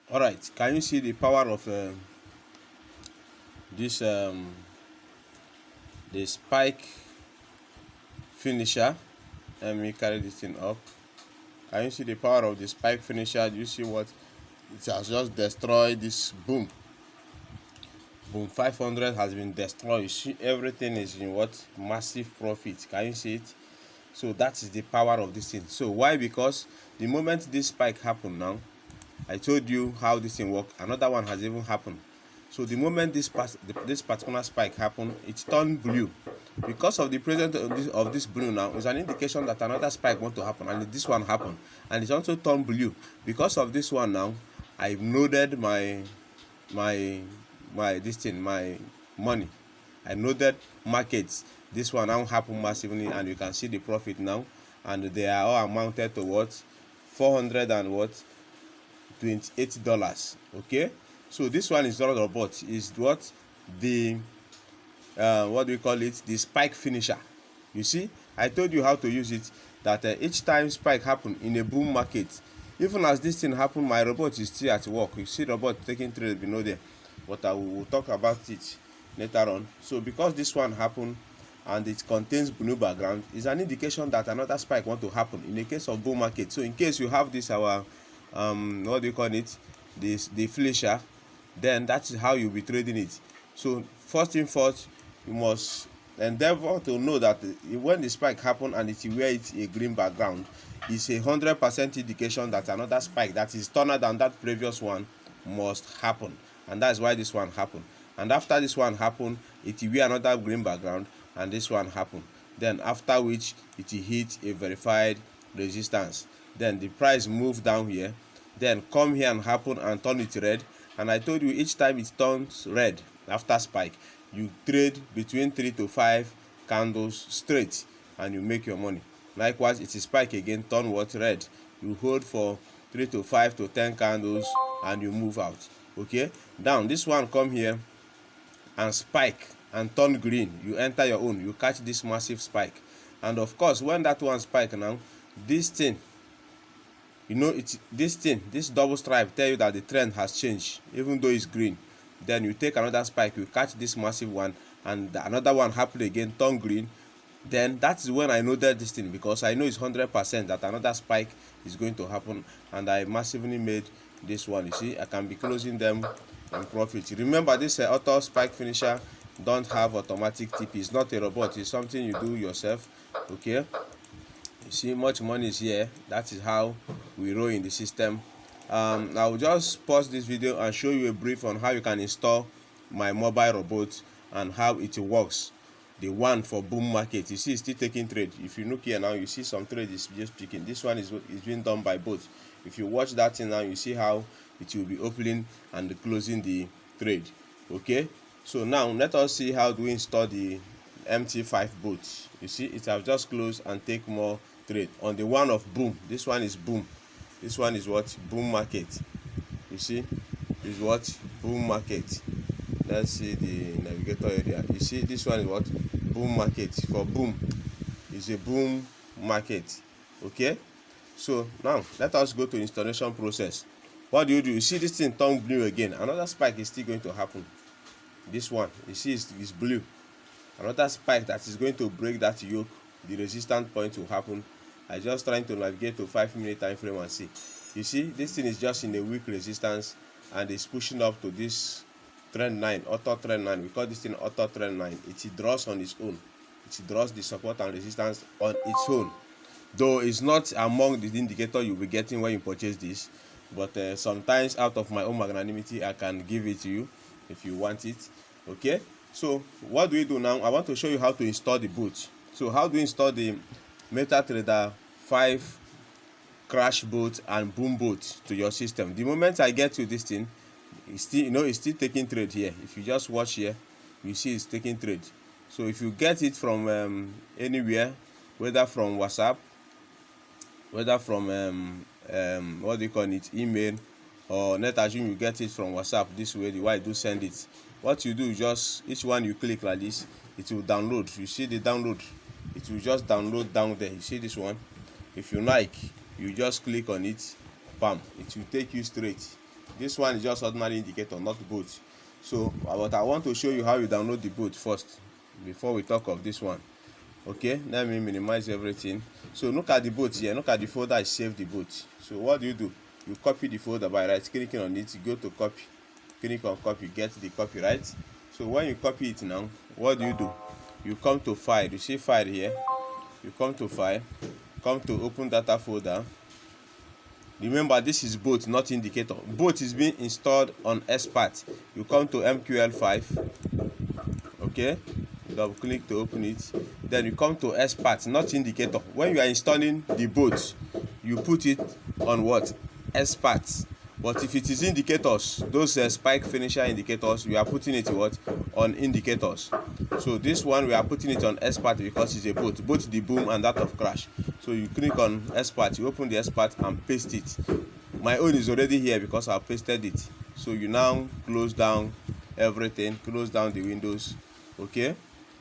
All right, can you see the power of this the spike finisher? Let me carry this thing up. Can you see the power of the spike finisher? Do you see what it has just destroyed? This boom 500 has been destroyed. You see everything is in what massive profit. Can you see it? So that is the power of this thing. So why? Because the moment this spike happened now, I told you how this thing works. Another one has even happened. So the moment this particular spike happened, it turned blue. Because of the presence of this blue now, is an indication that another spike want to happen, and this one happened, and it also turned blue. Because of this one now, I've loaded my money. I loaded markets. This one now happened massively, and you can see the profit now, and they are all amounted to what 400 and what $28. Okay, so this one is not a bot, is what the what do we call it, the spike finisher. You see, I told you how to use it, that each time spike happen in a boom market, even as this thing happen, my robot is still at work. You see robot taking trade below there, but I will talk about it later on. So because this one happened and it contains blue background, is an indication that another spike want to happen in the case of bull market. So in case you have this our what do you call it, this the finisher, then that is how you'll be trading it. So first thing first, you must endeavor to know that when the spike happen and it wear it a green background, it's 100% indication that another spike that is taller than that previous one must happen, and that's why this one happened. And after this one happen, it will wear another green background, and this one happen. Then after which it will hit a verified resistance. Then the price move down here, then come here and happen and turn it red. And I told you each time it turns red after spike, you trade between 3 to 5 candles straight and you make your money. Likewise, it is spike again, turn what red, you hold for 3 to 5 to 10 candles and you move out. Okay, down this one come here and spike and turn green, you enter your own, you catch this massive spike. And of course, when that one spike now, this thing, you know, it's this double stripe tell you that the trend has changed, even though it's green. Then you take another spike, you catch this massive one, and another one happen again, turn green. Then that is when I know that this thing, because I know it's 100% that another spike is going to happen, and I massively made this one. You see, I can be closing them in profit. Remember, this auto spike finisher don't have automatic TP. It's not a robot, it's something you do yourself. Okay, you see much money is here. That is how we roll in the system. I will just pause this video and show you a brief on how you can install my mobile robot and how it works. The one for boom market, you see it's still taking trade. If you look here now, you see some trade is just picking. This one is being done by both. If you watch that thing now, you see how it will be opening and closing the trade. Okay, so now let us see how do we install the MT5 bot. You see it have just closed and take more trade on the one of boom. This one is boom, this one is what boom market. You see is what boom market. Let's see the navigator area. You see this one is what boom market. For boom is a boom market. Okay, so now let us go to installation process. What do? You see this thing turn blue again, another spike is still going to happen. This one you see is blue, another spike that is going to break that yoke, the resistance point will happen. I just trying to navigate to 5-minute time frame and see. You see this thing is just in a weak resistance and it's pushing up to this trend line, auto trend line. We call this thing auto trend line. It draws on its own, it draws the support and resistance on its own, though it's not among the indicator you'll be getting when you purchase this. But sometimes out of my own magnanimity I can give it to you if you want it. Okay, so what do we do now? I want to show you how to install the boot. So how do we install the MetaTrader 5 crash bot and boom bot to your system? The moment I get to this thing, it's still, you know, it's still taking trade here. If you just watch here, you see it's taking trade. So if you get it from anywhere, whether from WhatsApp, whether from what do you call it, email, or let's assume you get it from WhatsApp this way, the way I do send it, what you do, just each one you click like this, it will download. You see the download, it will just download down there. You see this one, if you like, you just click on it, bam, it will take you straight This one is just ordinary indicator, not boat. So but I want to show you how you download the boat first before we talk of this one. Okay, let me minimize everything. So look at the boat here, look at the folder I saved the boat. So what do? You copy the folder by right clicking on it, go to copy, click on copy, get the copy, right? So when you copy it now, what do? You come to file, you see file here, you come to file, come to open data folder. Remember, this is boat, not indicator. Boat is being installed on expert. You come to MQL5, okay, double click to open it. Then you come to expert, not indicator. When you are installing the boat, you put it on what? Expert. But if it is indicators, those spike finisher indicators, we are putting it what? On indicators. So this one we are putting it on expert because it's a boat, both the boom and that of crash. So you click on expert, you open the expert and paste it. My own is already here because I pasted it. So you now close down everything, close down the windows. Okay,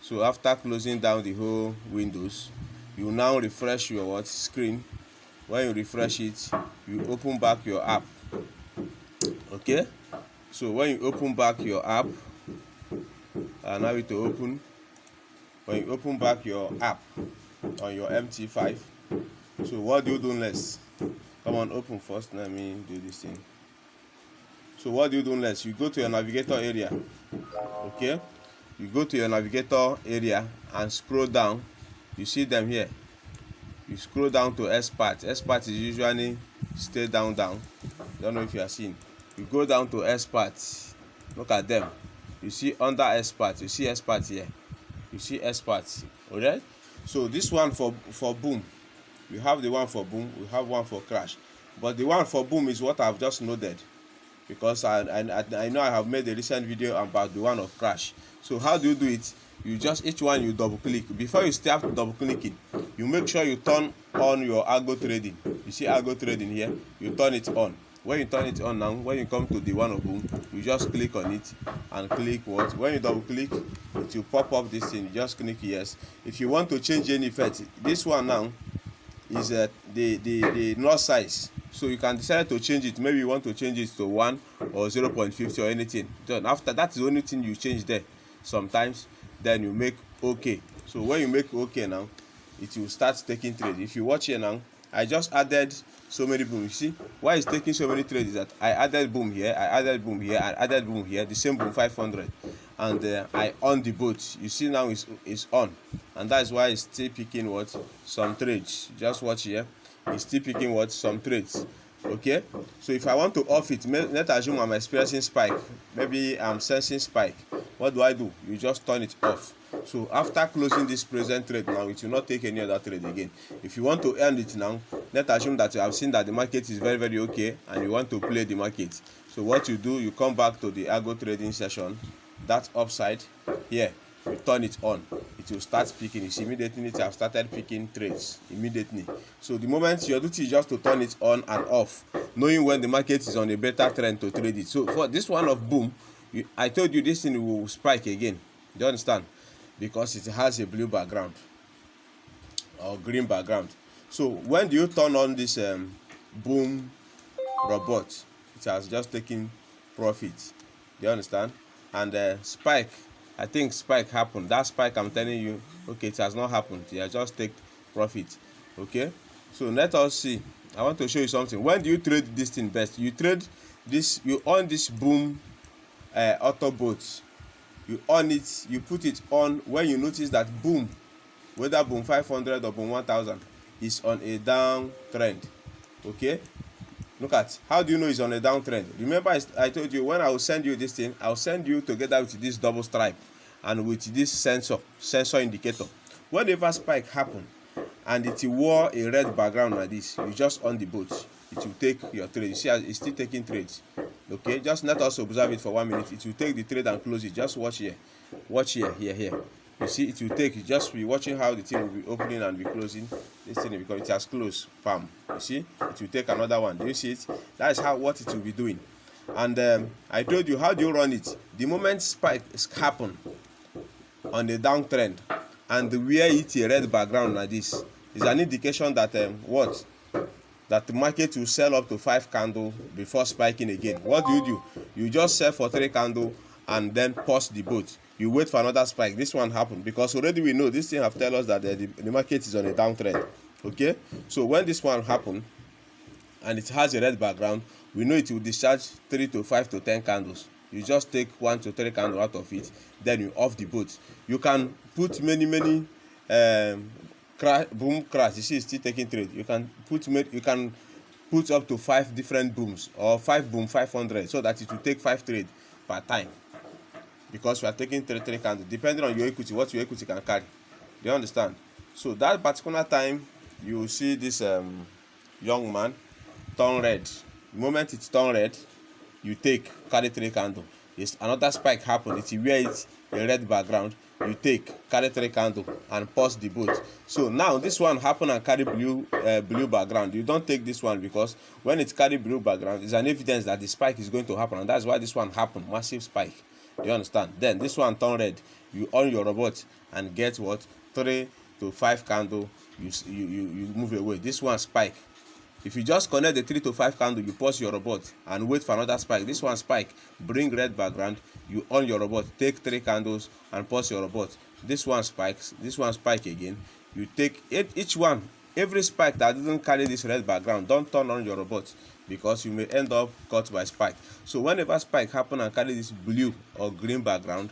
so after closing down the whole windows, you now refresh your what? Screen. When you refresh it, you open back your app. Okay, so when you open back your app, allow it to open. When you open back your app on your MT5, so what do next? Come on, open first. Let me do this thing. So what do next? You go to your navigator area. Okay, you go to your navigator area and scroll down. You see them here. You scroll down to expert. Expert is usually stay down. Don't know if you are seeing. You go down to expert. Look at them. You see under expert. You see expert here. You see expert. Alright. So this one for boom. We have the one for boom. We have one for crash. But the one for boom is what I've just noted, because I know I have made a recent video about the one of crash. So how do you do it? You just, each one you double click. Before you start double clicking, you make sure you turn on your algo trading. You see algo trading here, you turn it on. When you turn it on now, when you come to the one of boom, you just click on it and click what? When you double click, it will pop up this thing. You just click yes. If you want to change any effect, this one now is the north size. So you can decide to change it. Maybe you want to change it to 1 or 0.50 or anything. Then after that is the only thing you change there. Sometimes then you make OK. So when you make OK now, it will start taking trade. If you watch here now, I just added so many boom. You see why it's taking so many trades is that I added boom here, I added boom here, I added boom here, the same boom 500, and I on the boat. You see now it's on, and that is why it's still picking what? Some trades. Just watch here, it's still picking what? Some trades. Okay, so if I want to off it, let's assume I'm experiencing spike, maybe I'm sensing spike. What do? You just turn it off. So after closing this present trade now, it will not take any other trade again. If you want to end it now, let's assume that you have seen that the market is very, very okay and you want to play the market. So what you do, you come back to the algo trading session, that upside here, you turn it on, it will start picking. You see immediately it have started picking trades immediately. So the moment your duty is just to turn it on and off, knowing when the market is on a better trend to trade it. So for this one of boom, I told you this thing will spike again. Do you understand? Because it has a blue background or green background. So when do you turn on this boom robot, it has just taken profit. Do you understand? And spike, I think spike happened. That spike, I'm telling you, okay, it has not happened. It has just take profit. Okay, so let us see. I want to show you something. When do you trade this thing best? You trade this, you on this boom auto boat. You on it, you put it on when you notice that boom, whether boom 500 or boom 1000, is on a downtrend. Okay, look at how do you know it's on a downtrend? Remember I told you when I will send you this thing, I'll send you together with this double stripe and with this sensor indicator. Whenever spike happen and it wore a red background like this, you just on the boat, it will take your trade. You see it's still taking trades. Okay, just let us observe it for 1 minute. It will take the trade and close it. Just watch here, here. You see it will take, just be watching how the thing will be opening and be closing this thing, because it has closed. Bam. You see it will take another one. Do you see it? That is what it will be doing. And I told you how do you run it. The moment spikes happen on the downtrend and where it a red background like this is an indication that that the market will sell up to 5 candles before spiking again. What do? You just sell for 3 candles and then pause the boat. You wait for another spike. This one happened because already we know this thing have tell us that the market is on a downtrend. Okay, so when this one happened and it has a red background, we know it will discharge 3 to 5 to 10 candles. You just take 1 to 3 candles out of it, then you off the boat. You can put many boom crash. You see, it's still taking trade. You can put up to 5 different booms, or 5 boom 500, so that it will take 5 trade per time, because we are taking 3 candles depending on your equity, what your equity can carry. Do you understand? So that particular time, you will see this young man turn red. The moment it's turn red, you carry 3 candles. It's another spike happen, it's where it's a red background, you carry 3 candles and pause the boat. So now this one happen and carry blue background. You don't take this one, because when it carry blue background, it's an evidence that the spike is going to happen, and that's why this one happened, massive spike. You understand? Then this one turn red, you on your robot and get what, 3 to 5 candle, you move away. This one spike. If you just connect the 3 to 5 candle, you pause your robot and wait for another spike. This one spike, bring red background, you on your robot, take 3 candles and pause your robot. This one spikes, this one spike again. You take each one, every spike that didn't carry this red background, don't turn on your robot, because you may end up caught by spike. So whenever spike happen and carry this blue or green background,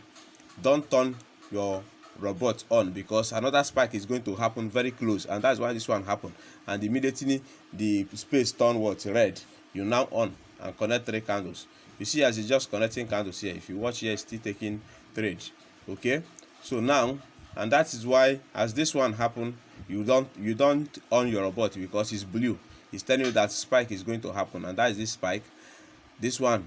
don't turn your robot on, because another spike is going to happen very close, and that's why this one happened. And immediately the space turn what, red, you now on and connect 3 candles. You see, as it's just connecting candles here, if you watch here, it's still taking trade. Okay, so now, and that is why as this one happen, you don't on your robot, because it's blue. It's telling you that spike is going to happen, and that is this spike. This one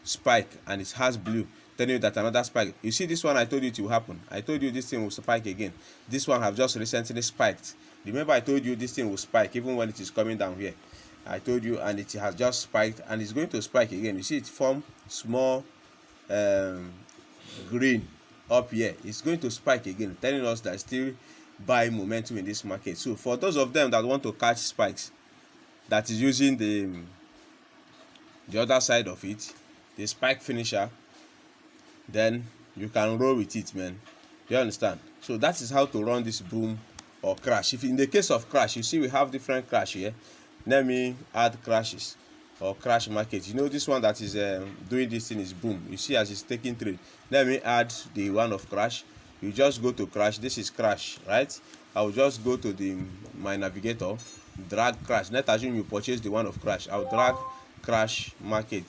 spike and it has blue, telling you that another spike. You see, this one, I told you it will happen. I told you this thing will spike again. This one have just recently spiked. Remember, I told you this thing will spike even when it is coming down here. I told you, and it has just spiked, and it's going to spike again. You see, it form small green up here. It's going to spike again, telling us that still buy momentum in this market. So for those of them that want to catch spikes, that is using the other side of it, the spike finisher, then you can roll with it, man. You understand? So that is how to run this boom or crash. If in the case of crash, you see we have different crash here. Let me add crashes or crash market. You know, this one that is doing this thing is boom. You see, as it's taking trade. Let me add the one of crash. You just go to crash. This is crash, right? I will just go to my navigator, drag crash. Let's assume you purchase the one of crash. I'll drag crash market.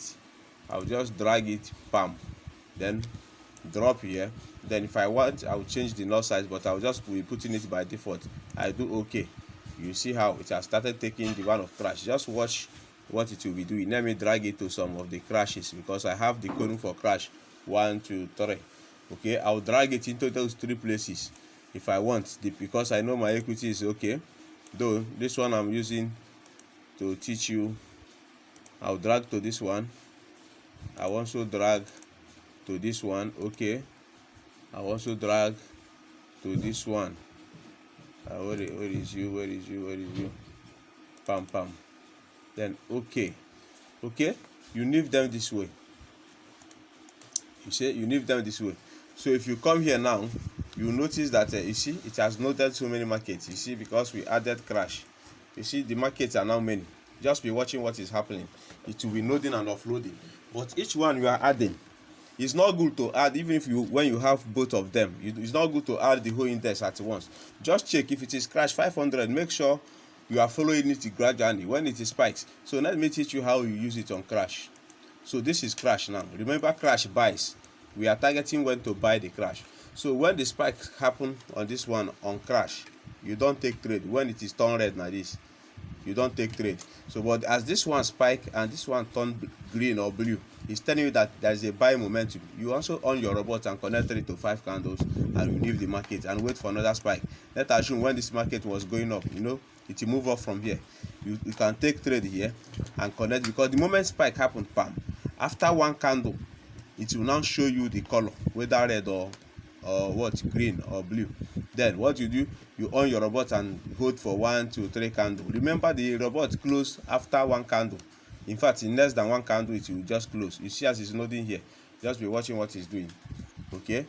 I'll just drag it, bam, then drop here. Then if I want, I'll change the lot size, but I'll just be putting it by default. I do okay. You see how it has started taking the one of crash. Just watch what it will be doing. Let me drag it to some of the crashes, because I have the coding for crash 1, 2, 3. Okay, I'll drag it into those 3 places if I want, because I know my equity is okay. Though this one I'm using to teach you, I'll drag to this one. I also drag to this one. Okay, I also drag to this one. Where is you? Pam. Then okay, you leave them this way. You see, you leave them this way. So if you come here now, you notice that you see it has noted so many markets. You see, because we added crash, you see the markets are now many. Just be watching what is happening. It will be loading and offloading. But each one you are adding, it's not good to add, even if when you have both of them. It's not good to add the whole index at once. Just check if it is crash 500. Make sure you are following it gradually when it is spikes. So let me teach you how you use it on crash. So this is crash now. Remember, crash buys. We are targeting when to buy the crash. So when the spikes happen on this one on crash, you don't take trade. When it is turn red like this, you don't take trade. So but as this one spike and this one turn green or blue, it's telling you that there is a buy momentum. You also on your robot and connect 3 to 5 candles and you leave the market and wait for another spike. Let's assume when this market was going up, you know, it will move up from here. You can take trade here and connect, because the moment spike happened, bam, after one candle, it will now show you the color, whether red or what, green or blue. Then what you do, you on your robot and hold for 1 to 3 candle. Remember, the robot close after 1 candle. In fact, in less than 1 candle it will just close. You see as it's loading here, just be watching what it's doing. Okay,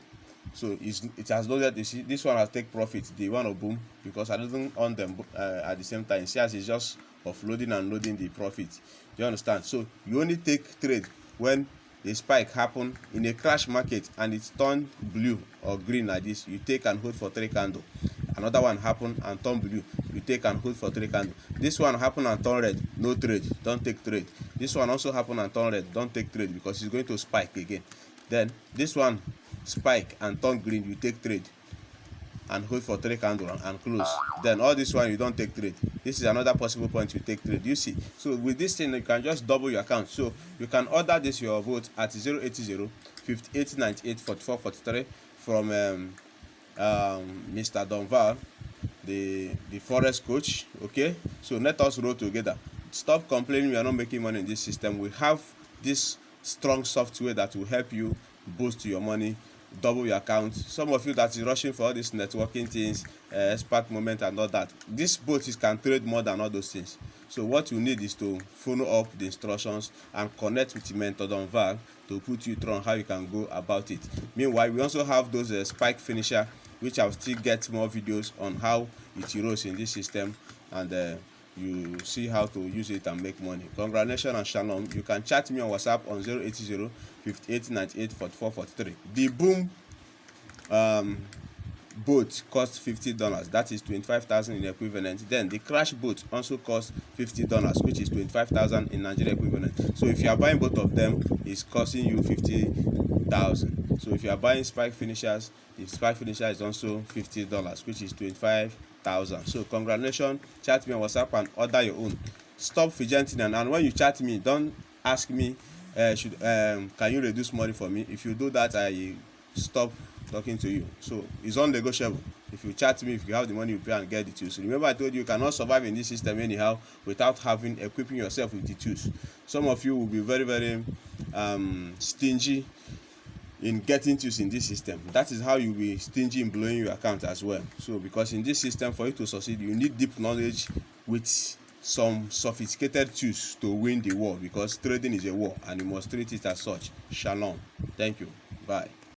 so it has loaded. You see this one has take profit, the one of boom, because I didn't on them at the same time. See as it's just offloading and loading the profit. Do you understand? So you only take trade when a spike happen in a crash market and it's turned blue or green like this. You take and hold for 3 candle. Another one happen and turn blue, you take and hold for 3 candle. This one happen and turn red, no trade, don't take trade. This one also happen and turn red, don't take trade, because it's going to spike again. Then this one spike and turn green, you take trade and hold for 3 candle and close. Then all this one you don't take trade. This is another possible point you take trade. You see, so with this thing you can just double your account. So you can order this your vote at 080 58 98 44 43 from Mr. Donval, the forest coach. Okay, so let us roll together. Stop complaining we are not making money in this system. We have this strong software that will help you boost your money, double your account. Some of you that is rushing for all these networking things, expert moment and all that, this bot can trade more than all those things. So what you need is to follow up the instructions and connect with Mentor Donval to put you through on how you can go about it. Meanwhile, we also have those spike finisher, which I'll still get more videos on how it erodes in this system, and you see how to use it and make money. Congratulations and shalom. You can chat me on WhatsApp on 080 58 98 44 43. The boom boat costs $50, that is 25,000 in equivalent. Then the crash boat also costs $50, which is 25,000 in Nigeria equivalent. So if you are buying both of them, it's costing you 50,000. So if you are buying spike finishers, the spike finisher is also $50, which is 25,000. So congratulations. Chat me on WhatsApp and order your own. Stop fidgeting, and when you chat me, don't ask me can you reduce money for me. If you do that, I stop talking to you. So it's non-negotiable. If you chat me, if you have the money, you pay and get the tools. Remember I told you cannot survive in this system anyhow without equipping yourself with the tools. Some of you will be very, very stingy in getting tools in this system. That is how you will be stingy in blowing your account as well. So because in this system, for you to succeed, you need deep knowledge with some sophisticated tools to win the war, because trading is a war and you must treat it as such. Shalom. Thank you. Bye.